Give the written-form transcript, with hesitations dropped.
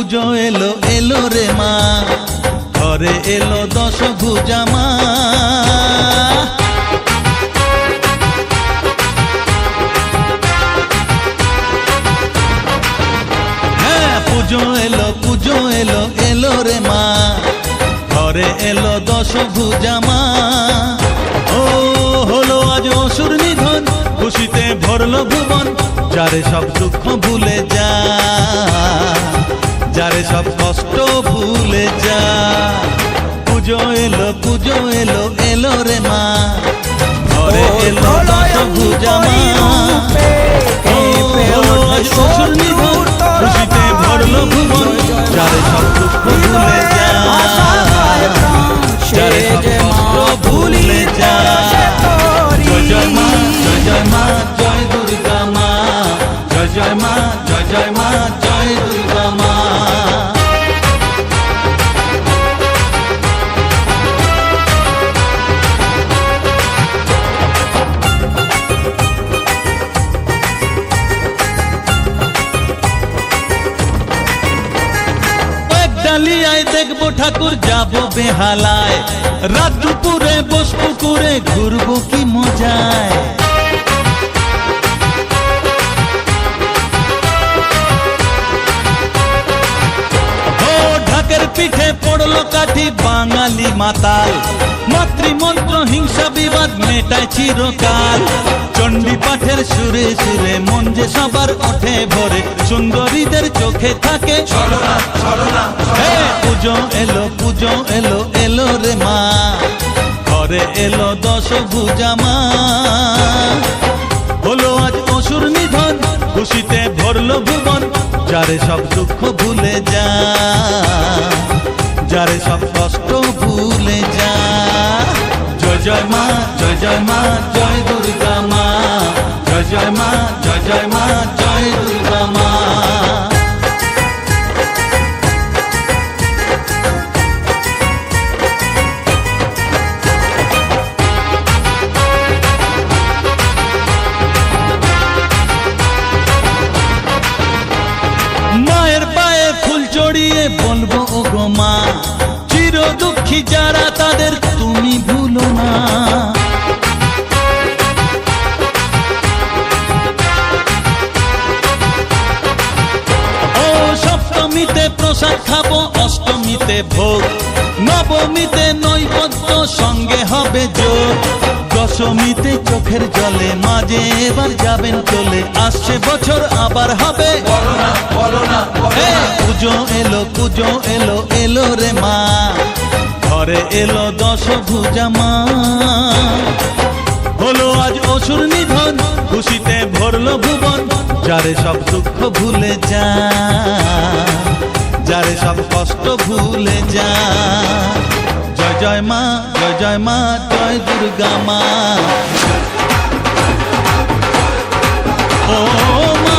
পুজো এলো এলো রে মা, ঘরে এলো দশভুজা মা। হ্যাঁ পুজো এলো এলো রে মা, ঘরে এলো দশভুজা মা। ও হলো আজ অসুর নিধন, খুশিতে ভরলো ভুবন, যারে সব দুঃখ ভুলে যা, যারে সব কষ্ট ভুলে যা। পুজো এলো এলো রে মা, ঘরে এলো দশভুজা মা। ও হলো আজ অসুর নিধন, খুশিতে ভরলো ভুবন, যারে সব দুঃখ ভুলে যা, যারে সব কষ্ট ভুলে যা। জয় জয় মা, জয় জয় মা, জয় দুর্গা মা, জয় জয় মা, জয় জয় মা, জয় দুর্গা মা। ডালিয়ায় দেখবো ঠাকুর, যাবো বেহালায়, রাত দুপুরে বসবো করে, ঘুরবো কি মজায়। ও ঢাকের পিঠে পড়লো কাঠি, বাঙালি মাতাল, মাতৃমন্ত্র হিংসা বিবাদ মেটায় চিরকাল। চণ্ডী পাঠের সুরে সুরে মন যে সবার ওঠে ভরে, সুন্দরীদের চোখে থাকে ছলনা ছলনা। পুজো এলো এলো রে মা, ঘরে এলো দশভুজা মা। হলো আজ অসুর নিধন, খুশিতে ভরলো ভুবন, যারে সব দুঃখ ভুলে যা, যারে সব কষ্ট ভুলে যা। জয় জয় মা, জয় জয় মা, জয় দুর্গা মা, জয় জয় মা, জয় জয় মা, জয় দুর্গা মা। মায়ের পায়ে ফুল চড়িয়ে বলবো ও গো মা, চির দুঃখী যারা তাদের তুমি ভুলো না। ও সপ্তমীতে প্রসাদ খাবো, অষ্টমীতে ভোগ, নবমীতে নৈবেদ্য সঙ্গে হবে যোগ, দশমীতে চোখের জলে মাঝে এবার যাবেন চলে, আসছে বছর আবার হবে পুজো এলো এলো রে মা, ঘরে এলো দশভুজা মা। হলো আজ অসুর নিধন, খুশিতে ভরলো ভুবন, যারে সব দুঃখ ভুলে যা, যারে সব কষ্ট ভুলে যা। জয় জয় মা, জয় জয় মা, জয় দুর্গা মা। ও মা